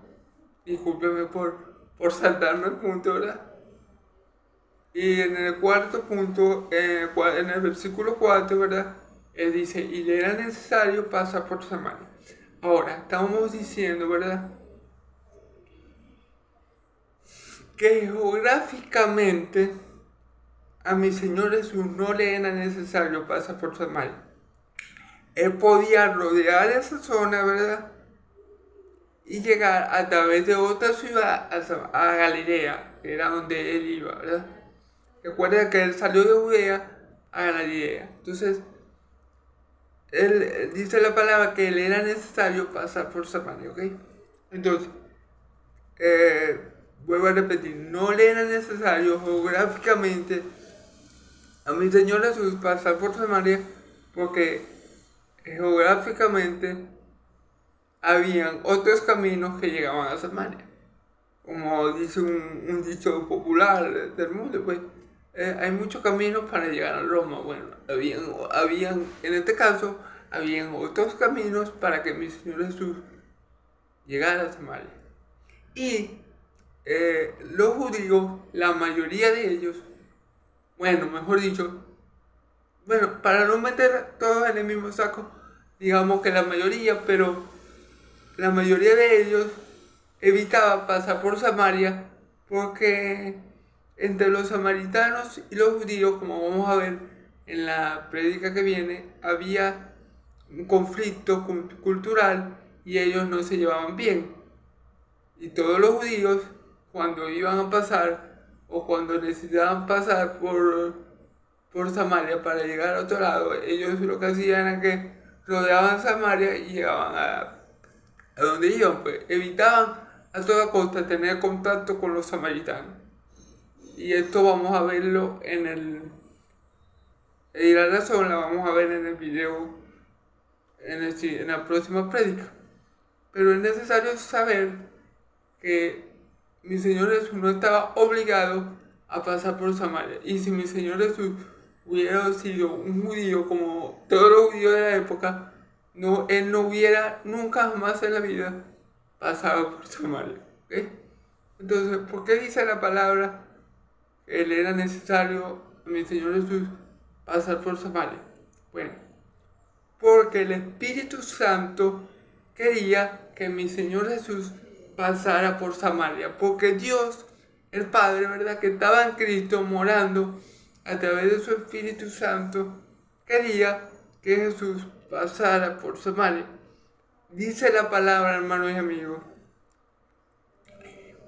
discúlpeme por saltarme el punto, ¿verdad? Y en el cuarto punto, en el versículo 4, ¿verdad? Él dice, y le era necesario pasar por Samaria. Ahora, estamos diciendo, ¿verdad?, que geográficamente a mi Señor Jesús no le era necesario pasar por Samaria. Él podía rodear esa zona, ¿verdad?, y llegar a través de otra ciudad a Galilea, que era donde él iba, ¿verdad? Recuerda que él salió de Judea a Galilea. Entonces, él dice la palabra que le era necesario pasar por Samaria, ¿ok? Entonces, vuelvo a repetir, no le era necesario geográficamente a mi Señor Jesús pasar por Samaria, porque geográficamente habían otros caminos que llegaban a Samaria. Como dice un dicho popular del mundo, pues hay muchos caminos para llegar a Roma. Bueno, habían en este caso, habían otros caminos para que mi Señor Jesús llegara a Samaria. Y los judíos, la mayoría de ellos, para no meter todos en el mismo saco, digamos que la mayoría, pero la mayoría de ellos evitaba pasar por Samaria porque entre los samaritanos y los judíos, como vamos a ver en la prédica que viene, había un conflicto cultural y ellos no se llevaban bien. Y todos los judíos, cuando iban a pasar o cuando necesitaban pasar por Samaria para llegar a otro lado, ellos lo que hacían era que rodeaban Samaria y llegaban a donde iban, pues evitaban a toda costa tener contacto con los samaritanos. Y esto vamos a verlo y la razón la vamos a ver en el video, en la próxima prédica. Pero es necesario saber que mi Señor Jesús no estaba obligado a pasar por Samaria. Y si mi Señor Jesús hubiera sido un judío como todos los judíos de la época, él no hubiera nunca jamás en la vida pasado por Samaria. ¿Okay? Entonces, ¿por qué dice la palabra que él era necesario, mi Señor Jesús, pasar por Samaria? Bueno, porque el Espíritu Santo quería que mi Señor Jesús pasara por Samaria, porque Dios, el Padre, ¿verdad?, que estaba en Cristo morando a través de su Espíritu Santo, quería que Jesús pasara por Samaria. Dice la palabra, hermanos y amigos,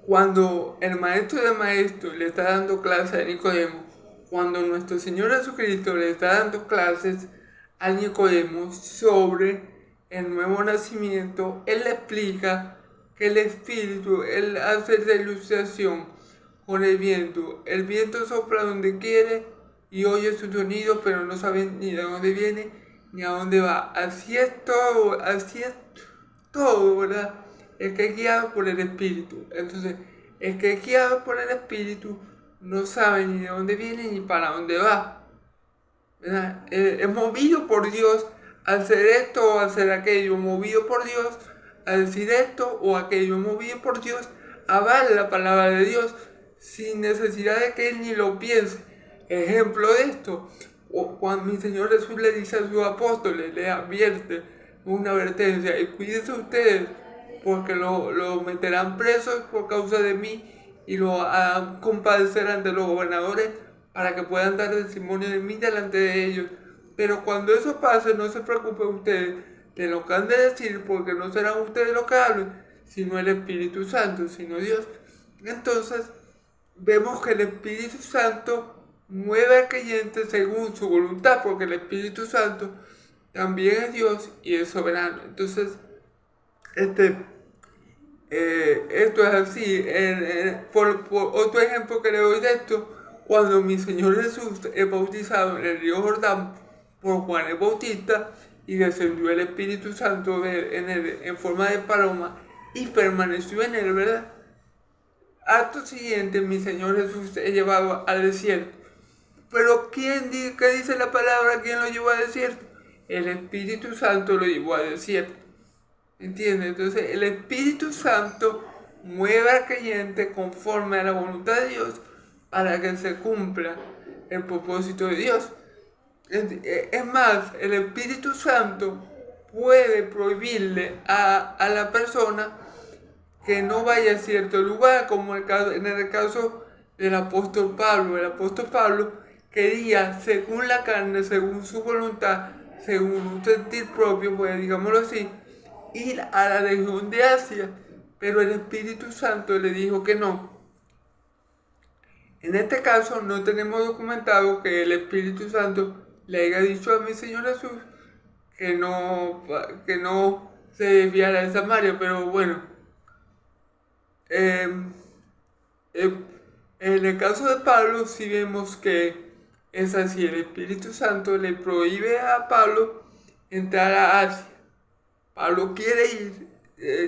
cuando el maestro de maestros le está dando clases a Nicodemo, cuando nuestro Señor Jesucristo le está dando clases a Nicodemo sobre el nuevo nacimiento, él le explica que el Espíritu, él hace la ilustración con el viento. El viento sopla donde quiere y oye su sonido, pero no sabe ni de dónde viene ni a dónde va. Así es todo, ¿verdad? El que es guiado por el Espíritu. Entonces, el que es guiado por el Espíritu no sabe ni de dónde viene ni para dónde va, ¿verdad? Es movido por Dios a hacer esto o a hacer aquello, movido por Dios a decir esto o aquello, movido por Dios a dar la palabra de Dios sin necesidad de que él ni lo piense. Ejemplo de esto, cuando mi Señor Jesús le dice a sus apóstoles, le advierte una advertencia: y cuídense ustedes, porque lo meterán presos por causa de mí y lo compadecerán de los gobernadores para que puedan dar testimonio de mí delante de ellos. Pero cuando eso pase, no se preocupen ustedes de lo que han de decir, porque no serán ustedes los que hablen, sino el Espíritu Santo, sino Dios. Entonces, vemos que el Espíritu Santo mueve al creyente según su voluntad, porque el Espíritu Santo también es Dios y es soberano. Entonces, esto es así. Por otro ejemplo que le doy de esto, cuando mi Señor Jesús es bautizado en el río Jordán por Juan el Bautista y descendió el Espíritu Santo en forma de paloma y permaneció en él, ¿verdad? Acto siguiente, mi Señor Jesús es llevado al desierto. Pero ¿qué dice la palabra? ¿Quién lo llevó al desierto? El Espíritu Santo lo llevó al desierto. ¿Entiendes? Entonces el Espíritu Santo mueve al creyente conforme a la voluntad de Dios para que se cumpla el propósito de Dios. Es más, el Espíritu Santo puede prohibirle a la persona que no vaya a cierto lugar, como en el caso del apóstol Pablo. El apóstol Pablo quería, según la carne, según su voluntad, según un sentir propio, pues digámoslo así, ir a la región de Asia, pero el Espíritu Santo le dijo que no. En este caso no tenemos documentado que el Espíritu Santo le haya dicho a mi Señor Jesús que no se desviara de Samaria, pero bueno, en el caso de Pablo sí vemos que es así. El Espíritu Santo le prohíbe a Pablo entrar a Asia. Pablo quiere ir,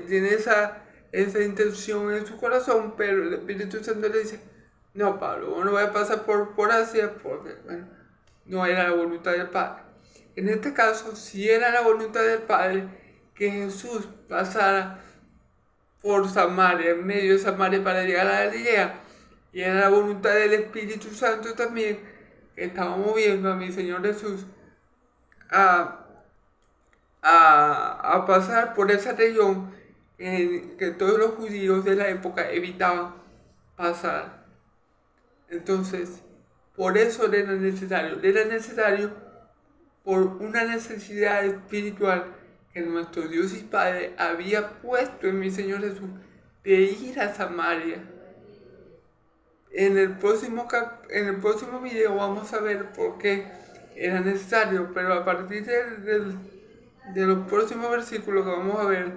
tiene esa intención en su corazón, pero el Espíritu Santo le dice: no, Pablo, vos no vas a pasar por Asia, porque no era la voluntad del Padre. En este caso, sí era la voluntad del Padre que Jesús pasara por Samaria, en medio de Samaria, para llegar a Galilea. Y era la voluntad del Espíritu Santo también, que estaba moviendo a mi Señor Jesús a pasar por esa región que todos los judíos de la época evitaban pasar. Entonces, por eso le era necesario por una necesidad espiritual que nuestro Dios y Padre había puesto en mi Señor Jesús, de ir a Samaria. En el próximo video vamos a ver por qué era necesario, pero a partir de los próximos versículos que vamos a ver,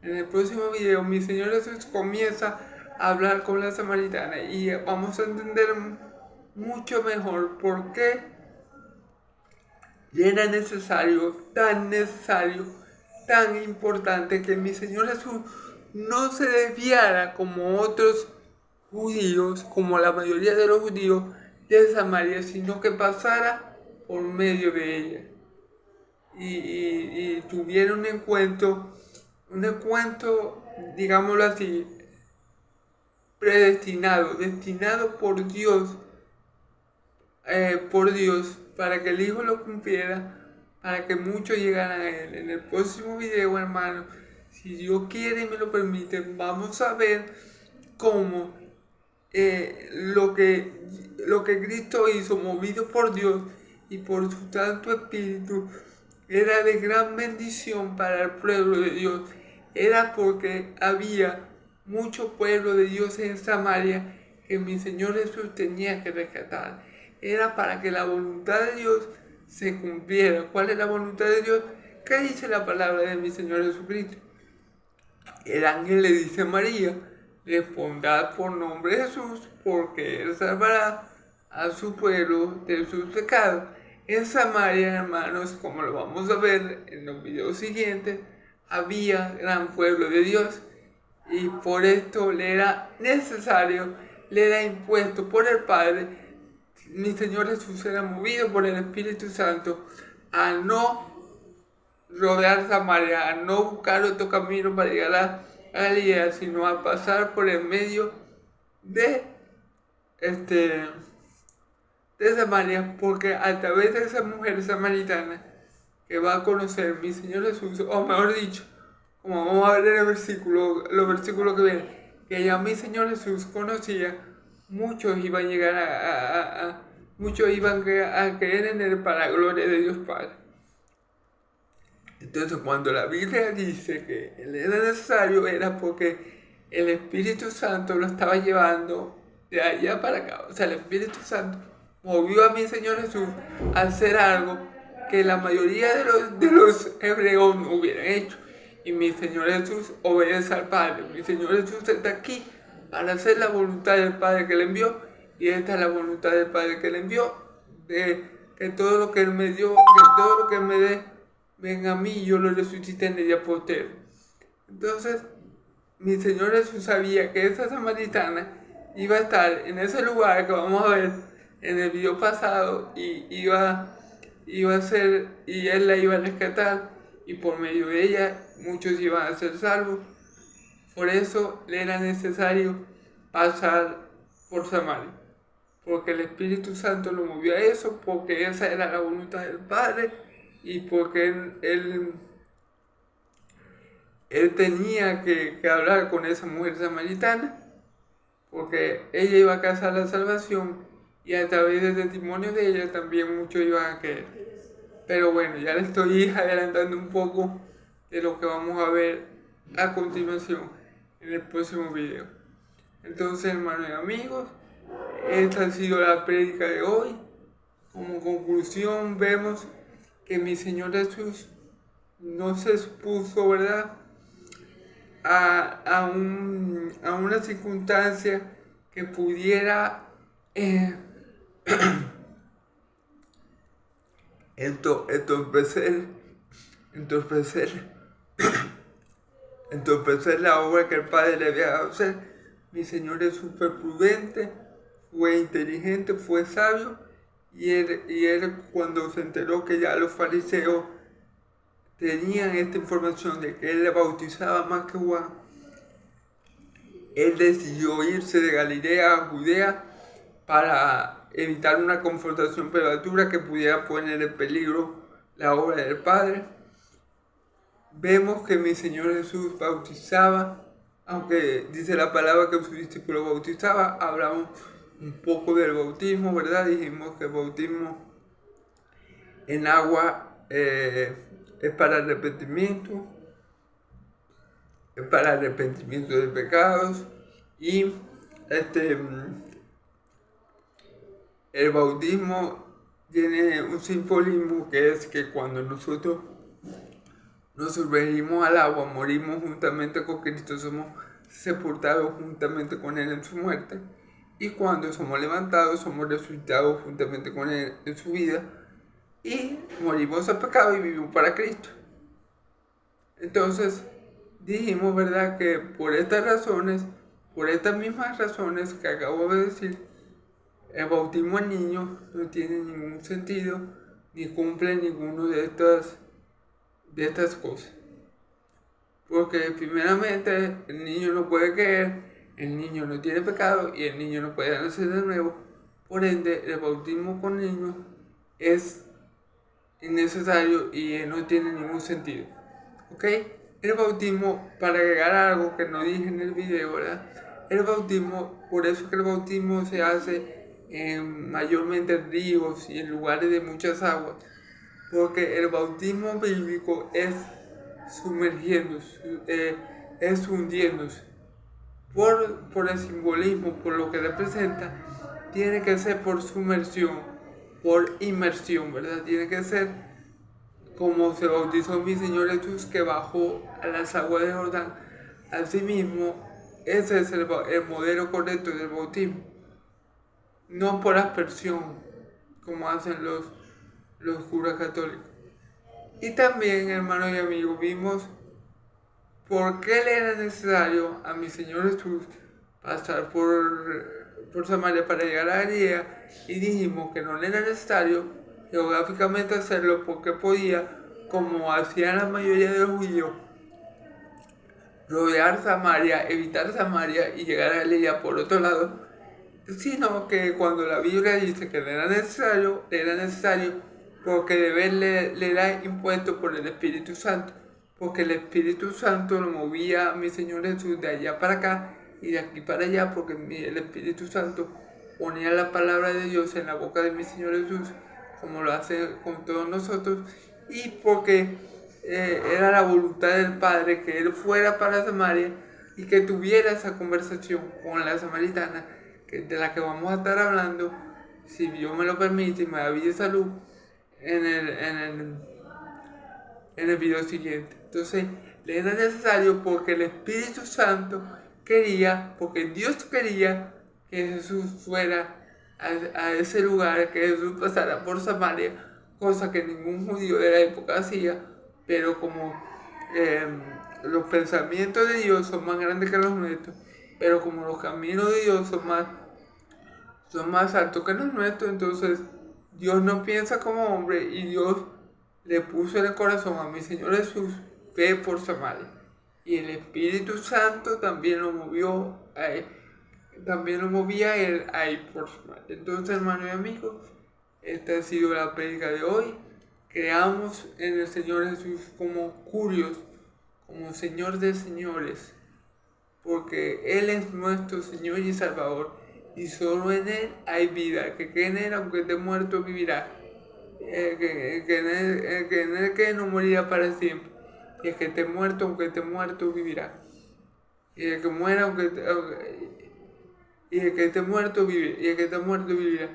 En el próximo video mi Señor Jesús comienza a hablar con la samaritana y vamos a entender mucho mejor por qué era necesario, tan importante que mi Señor Jesús no se desviara como otros judíos, como la mayoría de los judíos de Samaria, sino que pasara por medio de ella. Y tuviera un encuentro, digámoslo así, destinado por Dios, para que el Hijo lo cumpliera, para que muchos llegaran a Él. En el próximo video, hermano, si Dios quiere y me lo permite, vamos a ver cómo lo que Cristo hizo, movido por Dios y por su Santo Espíritu, era de gran bendición para el pueblo de Dios. Era porque había mucho pueblo de Dios en Samaria que mi Señor Jesús tenía que rescatar. Era para que la voluntad de Dios se cumpliera. ¿Cuál es la voluntad de Dios? ¿Qué dice la palabra de mi Señor Jesucristo? El ángel le dice a María: le pondrá por nombre Jesús, porque Él salvará a su pueblo de sus pecados. En Samaria, hermanos, como lo vamos a ver en los videos siguientes, había gran pueblo de Dios, y por esto le era necesario, le era impuesto por el Padre. Mi Señor Jesús era movido por el Espíritu Santo a no rodear Samaria, a no buscar otro camino para llegar a Galilea, sino a pasar por el medio de Samaria, porque a través de esa mujer samaritana que va a conocer mi Señor Jesús, o mejor dicho, como vamos a ver en los versículos que vienen, que ya mi Señor Jesús conocía, muchos iban a llegar muchos iban a creer en Él para la gloria de Dios Padre. Entonces, cuando la Biblia dice que Él era necesario, era porque el Espíritu Santo lo estaba llevando de allá para acá. O sea, el Espíritu Santo movió a mi Señor Jesús a hacer algo que la mayoría de los hebreos no hubieran hecho. Y mi Señor Jesús obedece al Padre. Mi Señor Jesús está aquí para hacer la voluntad del Padre que le envió. Y esta es la voluntad del Padre que le envió, de que todo lo que Él me dio, que todo lo que Él me dé, venga a mí y yo lo resucité en el día postero. Entonces, mi Señor Jesús sabía que esa samaritana iba a estar en ese lugar que vamos a ver en el video pasado, y iba a ser, y Él la iba a rescatar, y por medio de ella muchos iban a ser salvos. Por eso le era necesario pasar por Samaria, porque el Espíritu Santo lo movió a eso, porque esa era la voluntad del Padre, y porque él tenía que hablar con esa mujer samaritana, porque ella iba a causar la salvación, y a través del testimonio de ella también muchos iban a creer. Pero bueno, ya le estoy adelantando un poco de lo que vamos a ver a continuación en el próximo video. Entonces, hermanos y amigos, esta ha sido la prédica de hoy. Como conclusión, vemos que mi Señor Jesús no se expuso, ¿verdad?, a una circunstancia que pudiera entorpecer la obra que el Padre le había dado hacer. Mi Señor Jesús fue prudente, fue inteligente, fue sabio, y él cuando se enteró que ya los fariseos tenían esta información de que Él le bautizaba más que Juan, Él decidió irse de Galilea a Judea para evitar una confrontación prematura que pudiera poner en peligro la obra del Padre. Vemos que mi Señor Jesús bautizaba, aunque dice la palabra que sus discípulos bautizaba. Hablamos un poco del bautismo, ¿verdad? Dijimos que el bautismo en agua es para arrepentimiento, de pecados, y el bautismo tiene un simbolismo, que es que cuando nosotros nos sumergimos al agua, morimos juntamente con Cristo, somos sepultados juntamente con Él en su muerte. Y cuando somos levantados, somos resucitados juntamente con Él en su vida. Y morimos al pecado y vivimos para Cristo. Entonces, dijimos, ¿verdad?, que por estas razones, por estas mismas razones que acabo de decir, el bautismo en niños no tiene ningún sentido ni cumple ninguno de estas cosas. Porque primeramente el niño no puede creer, el niño no tiene pecado y el niño no puede nacer de nuevo. Por ende, el bautismo con niños es innecesario y no tiene ningún sentido. ¿Ok? El bautismo, para agregar algo que no dije en el video, ¿verdad? El bautismo, por eso que el bautismo se hace mayormente en ríos y en lugares de muchas aguas, porque el bautismo bíblico es sumergiéndose, es hundiéndose. Por el simbolismo, por lo que representa, tiene que ser por sumersión, por inmersión, ¿verdad? Tiene que ser como se bautizó mi Señor Jesús, que bajó a las aguas de Jordán. Asimismo, ese es el modelo correcto del bautismo. No por aspersión, como hacen los curas católicos. Y también, hermanos y amigos, vimos por qué le era necesario a mi Señor Jesús pasar por Samaria para llegar a Galilea, y dijimos que no le era necesario geográficamente hacerlo porque podía, como hacían la mayoría de los judíos, rodear Samaria, evitar Samaria y llegar a Galilea por otro lado, sino que cuando la Biblia dice que le era necesario porque deber le era impuesto por el Espíritu Santo, porque el Espíritu Santo lo movía a mi Señor Jesús de allá para acá y de aquí para allá, porque el Espíritu Santo ponía la palabra de Dios en la boca de mi Señor Jesús, como lo hace con todos nosotros, y porque era la voluntad del Padre que Él fuera para Samaria y que tuviera esa conversación con la samaritana, de la que vamos a estar hablando, si Dios me lo permite y me da vida y salud, en el video siguiente. Entonces, le era necesario porque el Espíritu Santo quería, porque Dios quería que Jesús fuera a ese lugar, que Jesús pasara por Samaria, cosa que ningún judío de la época hacía, pero como los pensamientos de Dios son más grandes que los nuestros, pero como los caminos de Dios son más altos que los nuestros, entonces Dios no piensa como hombre y Dios le puso en el corazón a mi Señor Jesús ve por Samaria. Y el Espíritu Santo también lo movió a él, también lo movía a él ahí por Samaria. Entonces, hermanos y amigos, esta ha sido la prédica de hoy. Creamos en el Señor Jesús como curios, como Señor de señores, porque Él es nuestro Señor y Salvador, y solo en Él hay vida. Que cree en Él, aunque esté muerto, vivirá. Que en Él que no morirá para siempre. Y el que esté muerto, aunque esté muerto, vivirá. Y el que muera, y el que esté muerto, vivirá.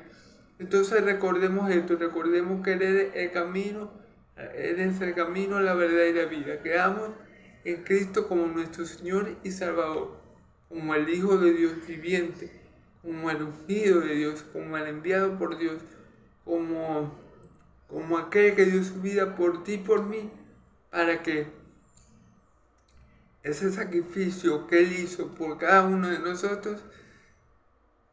Entonces recordemos esto, recordemos que Él es el camino, la verdad y la vida. Creamos en Cristo como nuestro Señor y Salvador, como el Hijo de Dios viviente, como el ungido de Dios, como el enviado por Dios, como aquel que dio su vida por ti y por mí, para que ese sacrificio que Él hizo por cada uno de nosotros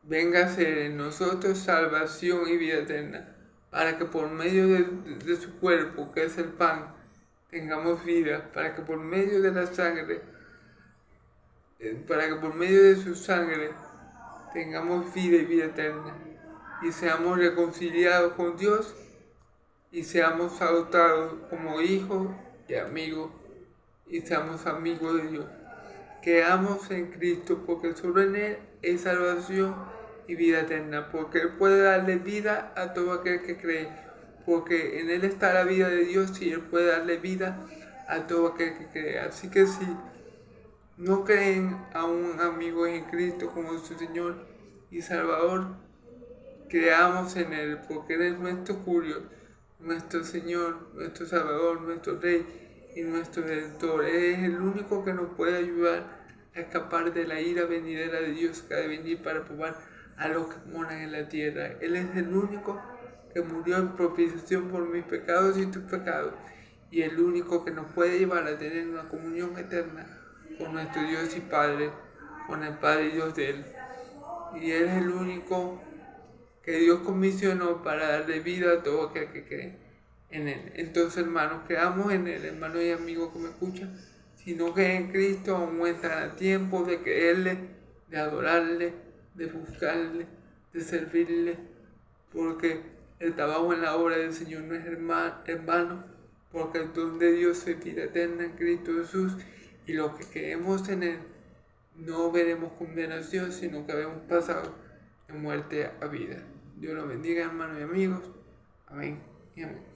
venga a ser en nosotros salvación y vida eterna, para que por medio de su cuerpo, que es el pan, tengamos vida, para que por medio de la sangre, para que por medio de su sangre tengamos vida y vida eterna, y seamos reconciliados con Dios, y seamos adoptados como hijos y amigos, y seamos amigos de Dios. Creamos en Cristo, porque solo en Él es salvación y vida eterna, porque Él puede darle vida a todo aquel que cree, porque en Él está la vida de Dios y Él puede darle vida a todo aquel que cree. Así que si no creen a un amigo en Cristo como su Señor y Salvador, creamos en Él, porque Él es nuestro curio, nuestro Señor, nuestro Salvador, nuestro Rey, y nuestro Redentor. Él es el único que nos puede ayudar a escapar de la ira venidera de Dios que ha de venir para probar a los que moran en la tierra. Él es el único que murió en propiciación por mis pecados y tus pecados, y el único que nos puede llevar a tener una comunión eterna con nuestro Dios y Padre, con el Padre y Dios de Él. Y Él es el único que Dios comisionó para darle vida a todo aquel que cree en Él. Entonces, hermanos, creamos en Él, hermano y amigo que me escuchan. Si no creen en Cristo, aún están a tiempo de creerle, de adorarle, de buscarle, de servirle, porque el trabajo en la obra del Señor no es en vano, porque el don de Dios es vida eterna en Cristo Jesús, y los que creemos en Él no veremos condenación, sino que habemos pasado de muerte a vida. Dios los bendiga, hermanos y amigos. Amén y amén.